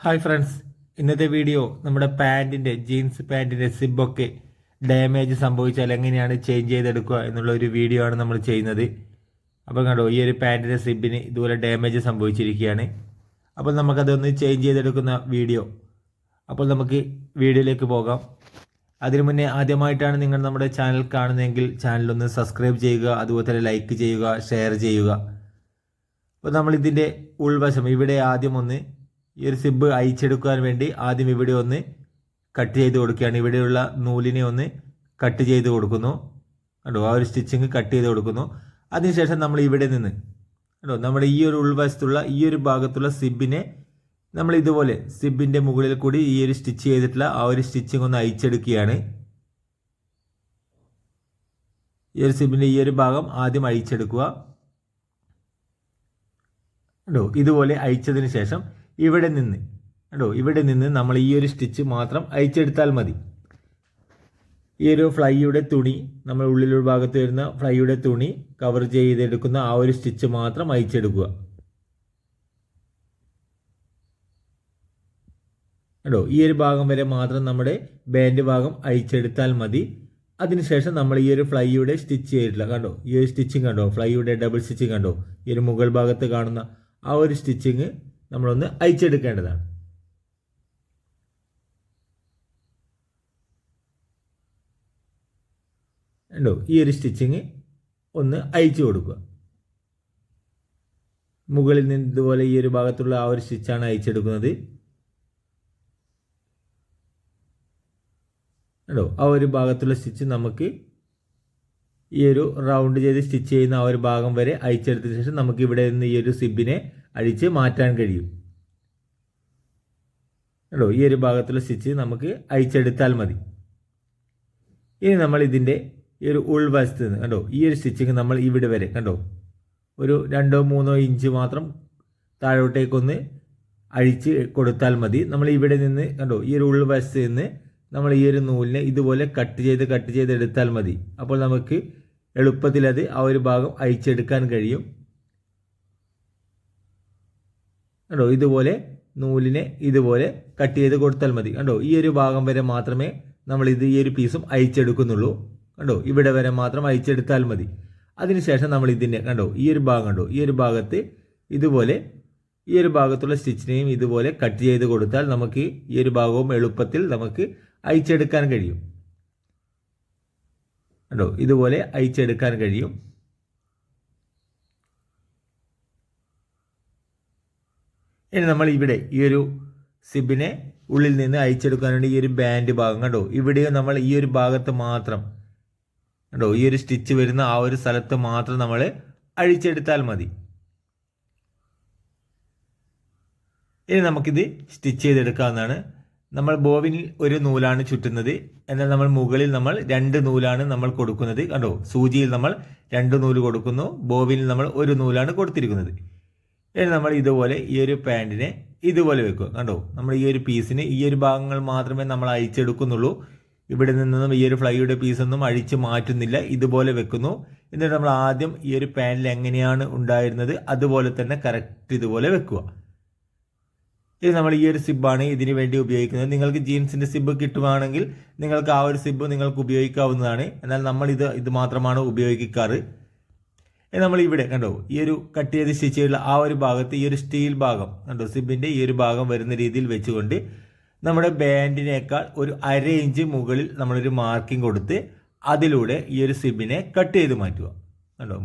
Hi friends, ഇന്നത്തെ video നമ്മുടെ jeans പാൻറ്റിൻ്റെ സിബൊക്കെ damage സംഭവിച്ചാൽ എങ്ങനെയാണ് ചേഞ്ച് ചെയ്തെടുക്കുക എന്നുള്ള ഒരു വീഡിയോ ആണ് നമ്മൾ ചെയ്യുന്നത്. അപ്പോൾ കണ്ടോ, ഈ ഒരു പാൻറ്റിൻ്റെ സിബിന് ഇതുപോലെ ഡാമേജ് സംഭവിച്ചിരിക്കുകയാണ്. അപ്പോൾ നമുക്കതൊന്ന് ചേഞ്ച് ചെയ്തെടുക്കുന്ന വീഡിയോ. അപ്പോൾ നമുക്ക് വീഡിയോയിലേക്ക് പോകാം. അതിനു മുന്നേ ആദ്യമായിട്ടാണ് നിങ്ങൾ നമ്മുടെ ചാനൽ കാണുന്നതെങ്കിൽ ചാനലൊന്ന് സബ്സ്ക്രൈബ് ചെയ്യുക, അതുപോലെ തന്നെ ലൈക്ക് ചെയ്യുക, ഷെയർ ചെയ്യുക. അപ്പോൾ നമ്മളിതിൻ്റെ ഉൾവശം ഇവിടെ ആദ്യം ഒന്ന് ഈ ഒരു സിബ് അയച്ചെടുക്കാൻ വേണ്ടി ആദ്യം ഇവിടെ ഒന്ന് കട്ട് ചെയ്ത് കൊടുക്കുകയാണ്. ഇവിടെയുള്ള നൂലിനെ ഒന്ന് കട്ട് ചെയ്ത് കൊടുക്കുന്നു. കണ്ടോ, ആ ഒരു സ്റ്റിച്ചിങ് കട്ട് ചെയ്ത് കൊടുക്കുന്നു. അതിനുശേഷം നമ്മൾ ഇവിടെ നിന്ന് കണ്ടോ, നമ്മുടെ ഈ ഒരു ഉൾവശത്തുള്ള ഈ ഒരു ഭാഗത്തുള്ള സിബിനെ നമ്മൾ ഇതുപോലെ സിബിൻ്റെ മുകളിൽ കൂടി ഈ ഒരു സ്റ്റിച്ച് ചെയ്തിട്ടുള്ള ആ ഒരു സ്റ്റിച്ചിങ് ഒന്ന് അയച്ചെടുക്കുകയാണ്. ഈ ഒരു സിബിൻ്റെ ഈ ഒരു ഭാഗം ആദ്യം അയച്ചെടുക്കുക. കണ്ടോ, ഇതുപോലെ അയച്ചതിന് ശേഷം ഇവിടെ നിന്ന് നമ്മൾ ഈ ഒരു സ്റ്റിച്ച് മാത്രം അയച്ചെടുത്താൽ മതി. ഈ ഒരു ഫ്ലൈയുടെ തുണി, നമ്മൾ ഉള്ളിലൊരു ഭാഗത്ത് വരുന്ന ഫ്ലൈയുടെ തുണി കവർ ചെയ്തെടുക്കുന്ന ആ ഒരു സ്റ്റിച്ച് മാത്രം അയച്ചെടുക്കുക. കണ്ടോ, ഈ ഒരു ഭാഗം വരെ മാത്രം നമ്മുടെ ബാൻഡ് ഭാഗം അയച്ചെടുത്താൽ മതി. അതിനുശേഷം നമ്മൾ ഈ ഒരു ഫ്ലൈയുടെ സ്റ്റിച്ച് ചെയ്തിട്ടില്ല, കണ്ടോ, ഈ ഒരു സ്റ്റിച്ചിങ് കണ്ടോ, ഫ്ലൈയുടെ ഡബിൾ സ്റ്റിച്ചിങ് കണ്ടോ, ഈ ഒരു മുകൾ ഭാഗത്ത് കാണുന്ന ആ ഒരു സ്റ്റിച്ചിങ് നമ്മളൊന്ന് അയച്ചെടുക്കേണ്ടതാണ്. കണ്ടോ, ഈ ഒരു സ്റ്റിച്ചിങ് ഒന്ന് അയച്ചു കൊടുക്കുക. മുകളിൽ നിന്ന് ഇതുപോലെ ഈ ഒരു ഭാഗത്തുള്ള ആ ഒരു സ്റ്റിച്ചാണ് അയച്ചെടുക്കുന്നത്. കണ്ടോ, ആ ഒരു ഭാഗത്തുള്ള സ്റ്റിച്ച് നമുക്ക് ഈ ഒരു റൗണ്ട് ചെയ്ത് സ്റ്റിച്ച് ചെയ്യുന്ന ആ ഒരു ഭാഗം വരെ അയച്ചെടുത്തതിന് ശേഷം നമുക്ക് ഇവിടെ നിന്ന് ഈ ഒരു സിബിനെ അഴിച്ച് മാറ്റാൻ കഴിയും. കണ്ടോ, ഈ ഒരു ഭാഗത്തുള്ള സ്റ്റിച്ച് നമുക്ക് അയച്ചെടുത്താൽ മതി. ഇനി നമ്മൾ ഇതിൻ്റെ ഈ ഒരു ഉൾവശത്ത് നിന്ന് കണ്ടോ, ഈ ഒരു സ്റ്റിച്ചിങ് നമ്മൾ ഇവിടെ വരെ കണ്ടോ ഒരു 2-3 ഇഞ്ച് മാത്രം താഴോട്ടേക്കൊന്ന് അഴിച്ച് കൊടുത്താൽ മതി. നമ്മൾ ഇവിടെ നിന്ന് കണ്ടോ, ഈ ഒരു ഉൾവശത്ത് നിന്ന് നമ്മൾ ഈ ഒരു നൂലിനെ ഇതുപോലെ കട്ട് ചെയ്ത് എടുത്താൽ മതി. അപ്പോൾ നമുക്ക് എളുപ്പത്തിൽ അത് ആ ഒരു ഭാഗം അയച്ചെടുക്കാൻ കഴിയും. കണ്ടോ, ഇതുപോലെ നൂലിനെ ഇതുപോലെ കട്ട് ചെയ്ത് കൊടുത്താൽ മതി. കണ്ടോ, ഈ ഒരു ഭാഗം വരെ മാത്രമേ നമ്മൾ ഈ ഒരു പീസും അയച്ചെടുക്കുന്നുള്ളൂ. കണ്ടോ, ഇവിടെ വരെ മാത്രം അയച്ചെടുത്താൽ മതി. അതിനുശേഷം നമ്മൾ ഇതിൻ്റെ കണ്ടോ, ഈ ഒരു ഭാഗം കണ്ടോ, ഈ ഒരു ഭാഗത്ത് ഇതുപോലെ ഈ ഒരു ഭാഗത്തുള്ള സ്റ്റിച്ചിനെയും ഇതുപോലെ കട്ട് ചെയ്ത് കൊടുത്താൽ നമുക്ക് ഈ ഒരു ഭാഗവും എളുപ്പത്തിൽ നമുക്ക് അയച്ചെടുക്കാൻ കഴിയും. കണ്ടോ, ഇതുപോലെ അയച്ചെടുക്കാൻ കഴിയും. ഇനി നമ്മൾ ഇവിടെ ഈ ഒരു സിബിനെ ഉള്ളിൽ നിന്ന് അയച്ചെടുക്കാൻ വേണ്ടി ഈ ഒരു ബാൻഡ് ഭാഗം കണ്ടോ, ഇവിടെയും നമ്മൾ ഈ ഒരു ഭാഗത്ത് മാത്രം കണ്ടോ, ഈ ഒരു സ്റ്റിച്ച് വരുന്ന ആ ഒരു സ്ഥലത്ത് മാത്രം നമ്മൾ അഴിച്ചെടുത്താൽ മതി. ഇനി നമുക്കിത് സ്റ്റിച്ച് ചെയ്തെടുക്കാവുന്നതാണ്. നമ്മൾ ബോബിനിൽ ഒരു നൂലാണ് ചുറ്റുന്നത്, എന്നാൽ നമ്മൾ മുകളിൽ നമ്മൾ 2 നൂലാണ് നമ്മൾ കൊടുക്കുന്നത്. കണ്ടോ, സൂചിയിൽ നമ്മൾ 2 നൂല് കൊടുക്കുന്നു, ബോബിനിൽ നമ്മൾ ഒരു നൂലാണ് കൊടുത്തിരിക്കുന്നത്. ഇനി നമ്മൾ ഇതുപോലെ ഈ ഒരു പാൻറ്റിനെ ഇതുപോലെ വെക്കുക. കണ്ടോ, നമ്മൾ ഈ ഒരു പീസിന് ഈ ഒരു ഭാഗങ്ങൾ മാത്രമേ നമ്മൾ അഴിച്ചെടുക്കുന്നുള്ളൂ. ഇവിടെ നിന്നും ഈ ഒരു ഫ്ലൈയുടെ പീസൊന്നും അഴിച്ച് മാറ്റുന്നില്ല, ഇതുപോലെ വെക്കുന്നു. എന്നിട്ട് നമ്മൾ ആദ്യം ഈ ഒരു പാൻറ്റിൽ എങ്ങനെയാണ് ഉണ്ടായിരുന്നത് അതുപോലെ തന്നെ കറക്റ്റ് ഇതുപോലെ വെക്കുക. ഇത് നമ്മൾ ഈ ഒരു സിബാണ് ഇതിന് വേണ്ടി ഉപയോഗിക്കുന്നത്. നിങ്ങൾക്ക് ജീൻസിൻ്റെ സിബ് കിട്ടുവാണെങ്കിൽ നിങ്ങൾക്ക് ആ ഒരു സിബ് നിങ്ങൾക്ക് ഉപയോഗിക്കാവുന്നതാണ്. എന്നാൽ നമ്മൾ ഇത് മാത്രമാണ് ഉപയോഗിക്കാറ്. നമ്മൾ ഇവിടെ കണ്ടോ, ഈ ഒരു കട്ട് ചെയ്ത് സ്റ്റിച്ച് ചെയ്തുള്ള ആ ഒരു ഭാഗത്ത് ഈ ഒരു സ്റ്റീൽ ഭാഗം കണ്ടോ, സിബിൻ്റെ ഈ ഒരു ഭാഗം വരുന്ന രീതിയിൽ വെച്ചുകൊണ്ട് നമ്മുടെ ബാൻഡിനേക്കാൾ ഒരു 1/2 ഇഞ്ച് മുകളിൽ നമ്മളൊരു മാർക്കിംഗ് കൊടുത്ത് അതിലൂടെ ഈ ഒരു സിബിനെ കട്ട് ചെയ്ത് മാറ്റുക. കണ്ടോ,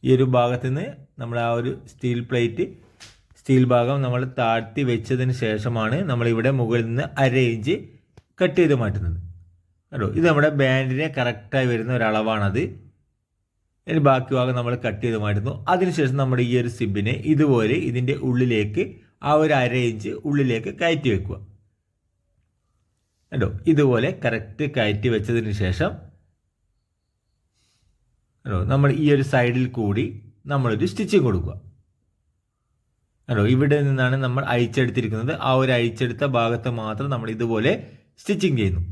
ഈ ഒരു ഭാഗത്ത് നിന്ന് നമ്മൾ ആ ഒരു സ്റ്റീൽ ഭാഗം നമ്മൾ താഴ്ത്തി വെച്ചതിന് ശേഷമാണ് നമ്മളിവിടെ മുകളിൽ നിന്ന് 1/2 ഇഞ്ച് കട്ട് ചെയ്ത് മാറ്റുന്നത്. കണ്ടോ, ഇത് നമ്മുടെ ബാൻഡിനെ കറക്റ്റായി വരുന്ന ഒരളവാണത്. ഇനി ബാക്കി ഭാഗം നമ്മൾ കട്ട് ചെയ്ത് മാറ്റുന്നു. അതിനുശേഷം നമ്മുടെ ഈ ഒരു സിബിനെ ഇതുപോലെ ഇതിൻ്റെ ഉള്ളിലേക്ക് ആ ഒരു 1/2 ഇഞ്ച് ഉള്ളിലേക്ക് കയറ്റി വെക്കുക. കണ്ടോ, ഇതുപോലെ കറക്റ്റ് കയറ്റി വെച്ചതിന് ശേഷം കണ്ടോ, നമ്മൾ ഈ ഒരു സൈഡിൽ കൂടി നമ്മളൊരു സ്റ്റിച്ചിങ് കൊടുക്കുക. കണ്ടോ, ഇവിടെ നിന്നാണ് നമ്മൾ അയച്ചെടുത്തിരിക്കുന്നത്. ആ ഒരു അയച്ചെടുത്ത ഭാഗത്ത് മാത്രം നമ്മൾ ഇതുപോലെ സ്റ്റിച്ചിങ് ചെയ്യുന്നു.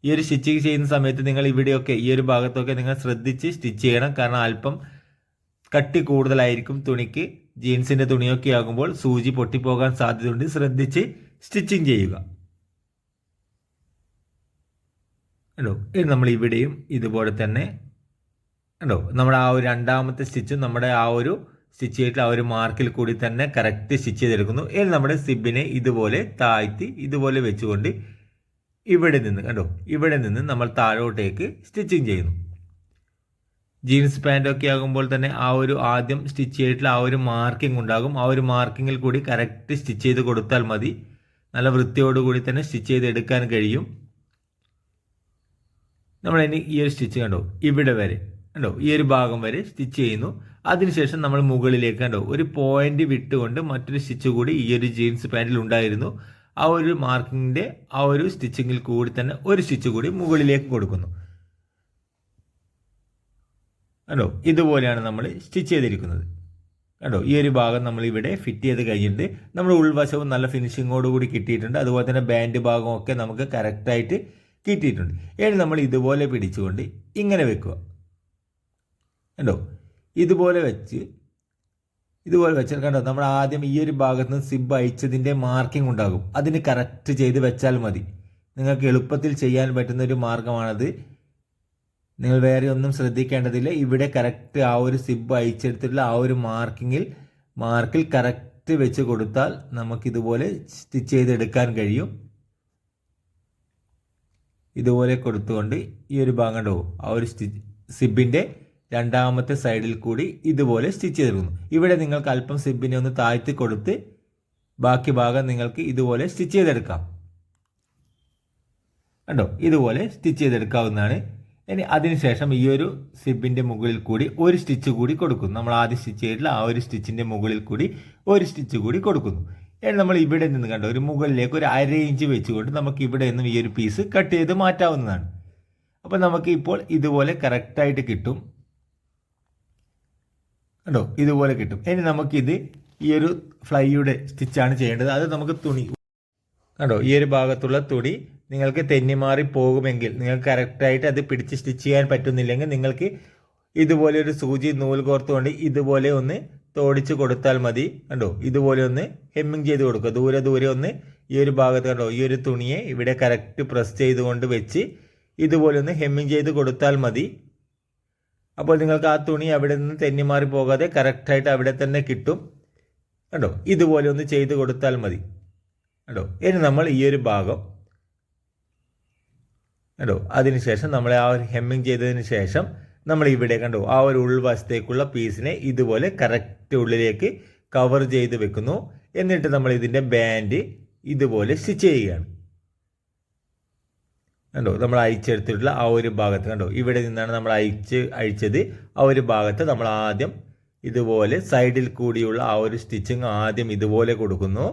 ഈ ഒരു സ്റ്റിച്ചിങ് ചെയ്യുന്ന സമയത്ത് നിങ്ങൾ ഇവിടെയൊക്കെ ഈ ഒരു ഭാഗത്തൊക്കെ നിങ്ങൾ ശ്രദ്ധിച്ച് സ്റ്റിച്ച് ചെയ്യണം. കാരണം അല്പം കട്ടി കൂടുതലായിരിക്കും തുണിക്ക്. ജീൻസിൻ്റെ തുണിയൊക്കെ ആകുമ്പോൾ സൂചി പൊട്ടിപ്പോകാൻ സാധ്യതയുണ്ട്. ശ്രദ്ധിച്ച് സ്റ്റിച്ചിങ് ചെയ്യുക. കണ്ടോ, ഇത് നമ്മൾ ഇവിടെയും ഇതുപോലെ തന്നെ കണ്ടോ, നമ്മുടെ ആ ഒരു രണ്ടാമത്തെ സ്റ്റിച്ചും നമ്മുടെ ആ ഒരു സ്റ്റിച്ച് ചെയ്തിട്ട് ആ ഒരു മാർക്കിൽ കൂടി തന്നെ കറക്റ്റ് സ്റ്റിച്ച് ചെയ്തെടുക്കുന്നു. ഇനി നമ്മുടെ സിബിനെ ഇതുപോലെ താഴ്ത്തി ഇതുപോലെ വെച്ചുകൊണ്ട് ഇവിടെ നിന്ന് കണ്ടോ, ഇവിടെ നിന്ന് നമ്മൾ താഴോട്ടേക്ക് സ്റ്റിച്ചിങ് ചെയ്യുന്നു. ജീൻസ് പാൻറ്റൊക്കെ ആകുമ്പോൾ തന്നെ ആ ഒരു ആദ്യം സ്റ്റിച്ച് ചെയ്തിട്ടുള്ള ആ ഒരു മാർക്കിംഗ് ഉണ്ടാകും. ആ ഒരു മാർക്കിങ്ങിൽ കൂടി കറക്റ്റ് സ്റ്റിച്ച് ചെയ്ത് കൊടുത്താൽ മതി. നല്ല വൃത്തിയോടുകൂടി തന്നെ സ്റ്റിച്ച് ചെയ്ത് എടുക്കാൻ കഴിയും. നമ്മളിനി ഈ ഒരു സ്റ്റിച്ച് കണ്ടോ, ഇവിടെ വരെ കണ്ടോ, ഈ ഒരു ഭാഗം വരെ സ്റ്റിച്ച് ചെയ്യുന്നു. അതിനുശേഷം നമ്മൾ മുകളിലേക്ക് കണ്ടോ ഒരു പോയിന്റ് വിട്ടുകൊണ്ട് മറ്റൊരു സ്റ്റിച്ച് കൂടി ഈ ഒരു ജീൻസ് പാൻറ്റിൽ ഉണ്ടായിരുന്നു. ആ ഒരു മാർക്കിങ്ങിൻ്റെ ആ ഒരു സ്റ്റിച്ചിങ്ങിൽ കൂടി തന്നെ ഒരു സ്റ്റിച്ച് കൂടി മുകളിലേക്ക് കൊടുക്കുന്നു. കണ്ടോ, ഇതുപോലെയാണ് നമ്മൾ സ്റ്റിച്ച് ചെയ്തിരിക്കുന്നത്. കണ്ടോ, ഈ ഒരു ഭാഗം നമ്മൾ ഇവിടെ ഫിറ്റ് ചെയ്ത് കഴിഞ്ഞിട്ടുണ്ട്. നമ്മുടെ ഉൾവശവും നല്ല ഫിനിഷിങ്ങോട് കൂടി കിട്ടിയിട്ടുണ്ട്. അതുപോലെ തന്നെ ബാൻഡ് ഭാഗമൊക്കെ നമുക്ക് കറക്റ്റായിട്ട് കിട്ടിയിട്ടുണ്ട്. ഇനി നമ്മൾ ഇതുപോലെ പിടിച്ചുകൊണ്ട് ഇങ്ങനെ വെക്കുക. കണ്ടോ, ഇതുപോലെ വെച്ചാൽ കണ്ടോ, നമ്മൾ ആദ്യം ഈ ഒരു ഭാഗത്ത് നിന്ന് സിബ് അയച്ചതിൻ്റെ മാർക്കിംഗ് ഉണ്ടാകും. അതിന് കറക്റ്റ് ചെയ്ത് വെച്ചാൽ മതി. നിങ്ങൾക്ക് എളുപ്പത്തിൽ ചെയ്യാൻ പറ്റുന്ന ഒരു മാർഗമാണത്. നിങ്ങൾ വേറെ ഒന്നും ശ്രദ്ധിക്കേണ്ടതില്ല. ഇവിടെ കറക്റ്റ് ആ ഒരു സിബ് അയച്ചെടുത്തിട്ടുള്ള ആ ഒരു മാർക്കിൽ കറക്റ്റ് വെച്ച് കൊടുത്താൽ നമുക്കിതുപോലെ സ്റ്റിച്ച് ചെയ്തെടുക്കാൻ കഴിയും. ഇതുപോലെ കൊടുത്തുകൊണ്ട് ഈ ഒരു ഭാഗം കണ്ടോ, ആ ഒരു സിബിൻ്റെ രണ്ടാമത്തെ സൈഡിൽ കൂടി ഇതുപോലെ സ്റ്റിച്ച് ചെയ്തെടുക്കുന്നു. ഇവിടെ നിങ്ങൾക്ക് അല്പം സിബിനെ ഒന്ന് താഴ്ത്തി കൊടുത്ത് ബാക്കി ഭാഗം നിങ്ങൾക്ക് ഇതുപോലെ സ്റ്റിച്ച് ചെയ്തെടുക്കാം. കണ്ടോ, ഇതുപോലെ സ്റ്റിച്ച് ചെയ്തെടുക്കാവുന്നതാണ്. ഇനി അതിനുശേഷം ഈ ഒരു സിബിൻ്റെ മുകളിൽ കൂടി ഒരു സ്റ്റിച്ച് കൂടി കൊടുക്കുന്നു. നമ്മൾ ആദ്യം സ്റ്റിച്ച് ചെയ്തിട്ടുള്ള ആ ഒരു സ്റ്റിച്ചിൻ്റെ മുകളിൽ കൂടി ഒരു സ്റ്റിച്ച് കൂടി കൊടുക്കുന്നു. ഇനി നമ്മൾ ഇവിടെ നിന്ന് കണ്ടോ ഒരു മുകളിലേക്ക് ഒരു 1/2 ഇഞ്ച് വെച്ചുകൊണ്ട് നമുക്ക് ഇവിടെ നിന്നും ഈ ഒരു പീസ് കട്ട് ചെയ്ത് മാറ്റാവുന്നതാണ്. അപ്പോൾ നമുക്ക് ഇപ്പോൾ ഇതുപോലെ കറക്റ്റായിട്ട് കിട്ടും. കണ്ടോ, ഇതുപോലെ കിട്ടും. ഇനി നമുക്കിത് ഈ ഒരു ഫ്ലൈയുടെ സ്റ്റിച്ചാണ് ചെയ്യേണ്ടത്. അത് നമുക്ക് തുണി കണ്ടോ, ഈ ഒരു ഭാഗത്തുള്ള തുണി നിങ്ങൾക്ക് തെന്നിമാറി പോകുമെങ്കിൽ, നിങ്ങൾക്ക് കറക്റ്റായിട്ട് അത് പിടിച്ച് സ്റ്റിച്ച് ചെയ്യാൻ പറ്റുന്നില്ലെങ്കിൽ നിങ്ങൾക്ക് ഇതുപോലെ ഒരു സൂചി നൂൽ കോർത്തുകൊണ്ട് ഇതുപോലെ ഒന്ന് തോടിച്ച് കൊടുത്താൽ മതി. കണ്ടോ, ഇതുപോലെ ഒന്ന് ഹെമ്മിങ് ചെയ്ത് കൊടുക്കുക. ദൂരെ ഒന്ന് ഈ ഒരു ഭാഗത്ത് കണ്ടോ, ഈ ഒരു തുണിയെ ഇവിടെ കറക്റ്റ് പ്രസ് ചെയ്തുകൊണ്ട് വെച്ച് ഇതുപോലെ ഒന്ന് ഹെമ്മിങ് ചെയ്ത് കൊടുത്താൽ മതി. അപ്പോൾ നിങ്ങൾക്ക് ആ തുണി അവിടെ നിന്ന് തെന്നിമാറി പോകാതെ കറക്റ്റായിട്ട് അവിടെ തന്നെ കിട്ടും. കണ്ടോ, ഇതുപോലെ ഒന്ന് ചെയ്ത് കൊടുത്താൽ മതി. കണ്ടോ, ഇനി നമ്മൾ ഈ ഒരു ഭാഗം കണ്ടോ, അതിനുശേഷം നമ്മൾ ആ ഒരു ഹെമ്മിങ് ചെയ്തതിന് ശേഷം നമ്മൾ ഇവിടെ കണ്ടോ ആ ഒരു ഉൾവശത്തേക്കുള്ള പീസിനെ ഇതുപോലെ കറക്റ്റ് ഉള്ളിലേക്ക് കവർ ചെയ്ത് വെക്കുന്നു. എന്നിട്ട് നമ്മൾ ഇതിൻ്റെ ബാൻഡ് ഇതുപോലെ സ്റ്റിച്ച് ചെയ്യുകയാണ്. കണ്ടോ, നമ്മൾ അയച്ചെടുത്തിട്ടുള്ള ആ ഒരു ഭാഗത്ത് കണ്ടോ, ഇവിടെ നിന്നാണ് നമ്മൾ അയച്ചത്. ആ ഒരു ഭാഗത്ത് നമ്മൾ ആദ്യം ഇതുപോലെ സൈഡിൽ കൂടിയുള്ള ആ ഒരു സ്റ്റിച്ചിങ് ആദ്യം ഇതുപോലെ കൊടുക്കുന്നു.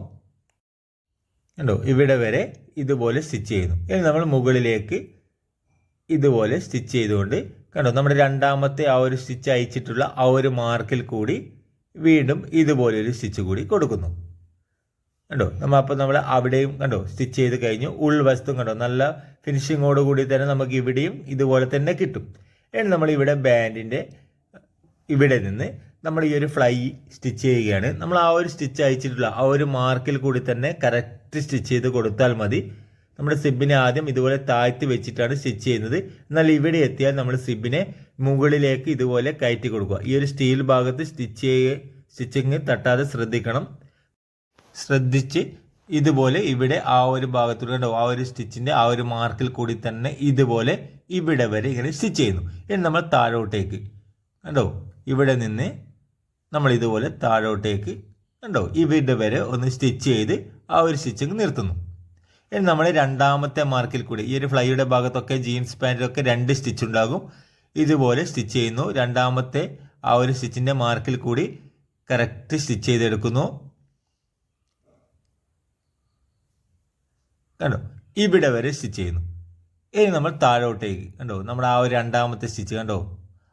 കണ്ടോ, ഇവിടെ വരെ ഇതുപോലെ സ്റ്റിച്ച് ചെയ്യുന്നു. ഇനി നമ്മൾ മുകളിലേക്ക് ഇതുപോലെ സ്റ്റിച്ച് ചെയ്തുകൊണ്ട് കണ്ടോ നമ്മുടെ രണ്ടാമത്തെ ആ ഒരു സ്റ്റിച്ച് അയച്ചിട്ടുള്ള ആ ഒരു മാർക്കിൽ കൂടി വീണ്ടും ഇതുപോലെ ഒരു സ്റ്റിച്ച് കൂടി കൊടുക്കുന്നു. കണ്ടോ, നമ്മൾ അവിടെയും കണ്ടോ സ്റ്റിച്ച് ചെയ്ത് കഴിഞ്ഞു. ഉൾവശത്തും കണ്ടോ നല്ല ഫിനിഷിങ്ങോട് കൂടി തന്നെ നമുക്ക് ഇവിടെയും ഇതുപോലെ തന്നെ കിട്ടും. ഇനി നമ്മൾ ഇവിടെ ബാൻഡിൻ്റെ ഇവിടെ നിന്ന് നമ്മൾ ഈ ഒരു ഫ്ലൈ സ്റ്റിച്ച് ചെയ്യുകയാണ്. നമ്മൾ ആ ഒരു സ്റ്റിച്ച് അയച്ചിട്ടുള്ള ആ ഒരു മാർക്കിൽ കൂടി തന്നെ കറക്റ്റ് സ്റ്റിച്ച് ചെയ്ത് കൊടുത്താൽ മതി. നമ്മുടെ സിബിനെ ആദ്യം ഇതുപോലെ താഴ്ത്തി വെച്ചിട്ടാണ് സ്റ്റിച്ച് ചെയ്യുന്നത്. എന്നാൽ ഇവിടെ എത്തിയാൽ നമ്മൾ സിബിനെ മുകളിലേക്ക് ഇതുപോലെ കയറ്റി കൊടുക്കുക. ഈ ഒരു സ്റ്റീൽ ഭാഗത്ത് സ്റ്റിച്ചിങ് തട്ടാതെ ശ്രദ്ധിച്ച് ഇതുപോലെ ഇവിടെ ആ ഒരു ഭാഗത്തൂടെ ആ ഒരു സ്റ്റിച്ചിൻ്റെ ആ ഒരു മാർക്കിൽ കൂടി തന്നെ ഇതുപോലെ ഇവിടെ വരെ ഇങ്ങനെ സ്റ്റിച്ച് ചെയ്യുന്നു. ഇനി നമ്മൾ താഴോട്ടേക്ക് കണ്ടോ, ഇവിടെ നിന്ന് നമ്മൾ ഇതുപോലെ താഴോട്ടേക്ക് കണ്ടോ ഇവിടെ വരെ ഒന്ന് സ്റ്റിച്ച് ചെയ്ത് ആ ഒരു സ്റ്റിച്ചിങ് നിർത്തുന്നു. ഇനി നമ്മൾ രണ്ടാമത്തെ മാർക്കിൽ കൂടി ഈ ഒരു ഫ്ലൈയുടെ ഭാഗത്തൊക്കെ ജീൻസ് പാൻറ്റിലൊക്കെ 2 സ്റ്റിച്ച് ഉണ്ടാകും. ഇതുപോലെ സ്റ്റിച്ച് ചെയ്യുന്നു. രണ്ടാമത്തെ ആ ഒരു സ്റ്റിച്ചിൻ്റെ മാർക്കിൽ കൂടി കറക്റ്റ് സ്റ്റിച്ച് ചെയ്തെടുക്കുന്നു. കണ്ടോ, ഇവിടെ വരെ സ്റ്റിച്ച് ചെയ്യുന്നു. ഇനി നമ്മൾ താഴോട്ടേക്ക് കണ്ടോ നമ്മൾ ആ ഒരു രണ്ടാമത്തെ സ്റ്റിച്ച് കണ്ടോ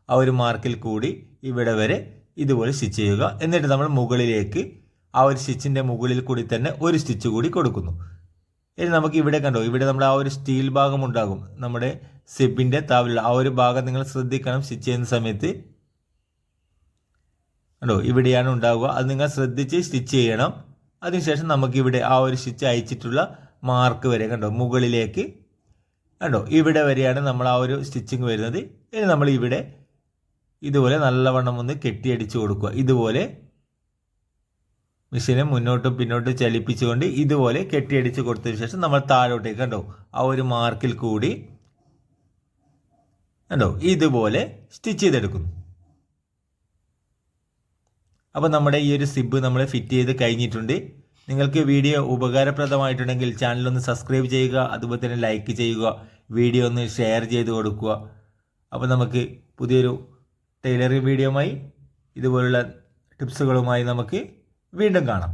ആ ഒരു മാർക്കിൽ കൂടി ഇവിടെ വരെ ഇതുപോലെ സ്റ്റിച്ച് ചെയ്യുക. എന്നിട്ട് നമ്മൾ മുകളിലേക്ക് ആ ഒരു സ്റ്റിച്ചിൻ്റെ മുകളിൽ കൂടി തന്നെ ഒരു സ്റ്റിച്ച് കൂടി കൊടുക്കുന്നു. ഇനി നമുക്ക് ഇവിടെ കണ്ടോ ഇവിടെ നമ്മൾ ആ ഒരു സ്റ്റീൽ ഭാഗം ഉണ്ടാകും. നമ്മുടെ സിബിൻ്റെ താവിലുള്ള ആ ഒരു ഭാഗം നിങ്ങൾ ശ്രദ്ധിക്കണം. സ്റ്റിച്ച് ചെയ്യുന്ന സമയത്ത് കണ്ടോ ഇവിടെയാണ് ഉണ്ടാവുക. അത് നിങ്ങൾ ശ്രദ്ധിച്ച് സ്റ്റിച്ച് ചെയ്യണം. അതിനുശേഷം നമുക്കിവിടെ ആ ഒരു സ്റ്റിച്ച് അയച്ചിട്ടുള്ള മാർക്ക് വരെ കണ്ടോ മുകളിലേക്ക് കണ്ടോ ഇവിടെ വരെയാണ് നമ്മൾ ആ ഒരു സ്റ്റിച്ചിങ് വരുന്നത്. ഇനി നമ്മൾ ഇവിടെ ഇതുപോലെ നല്ലവണ്ണം ഒന്ന് കെട്ടിയടിച്ച് കൊടുക്കുക. ഇതുപോലെ മെഷീനെ മുന്നോട്ടും പിന്നോട്ടും ചലിപ്പിച്ചുകൊണ്ട് ഇതുപോലെ കെട്ടിയടിച്ച് കൊടുത്തതിന് ശേഷം നമ്മൾ താഴോട്ടേക്ക് കണ്ടോ ആ ഒരു മാർക്കിൽ കൂടി കണ്ടോ ഇതുപോലെ സ്റ്റിച്ച് ചെയ്തെടുക്കുന്നു. അപ്പോൾ നമ്മുടെ ഈ ഒരു സിബ് നമ്മൾ ഫിറ്റ് ചെയ്ത് കഴിഞ്ഞിട്ടുണ്ട്. നിങ്ങൾക്ക് വീഡിയോ ഉപകാരപ്രദമായിട്ടുണ്ടെങ്കിൽ ചാനലൊന്ന് സബ്സ്ക്രൈബ് ചെയ്യുക, അതുപോലെ തന്നെ ലൈക്ക് ചെയ്യുക, വീഡിയോ ഒന്ന് ഷെയർ ചെയ്ത് കൊടുക്കുക. അപ്പോൾ നമുക്ക് പുതിയൊരു ടൈലറിംഗ് വീഡിയോയുമായി ഇതുപോലുള്ള ടിപ്സുകളുമായി നമുക്ക് വീണ്ടും കാണാം.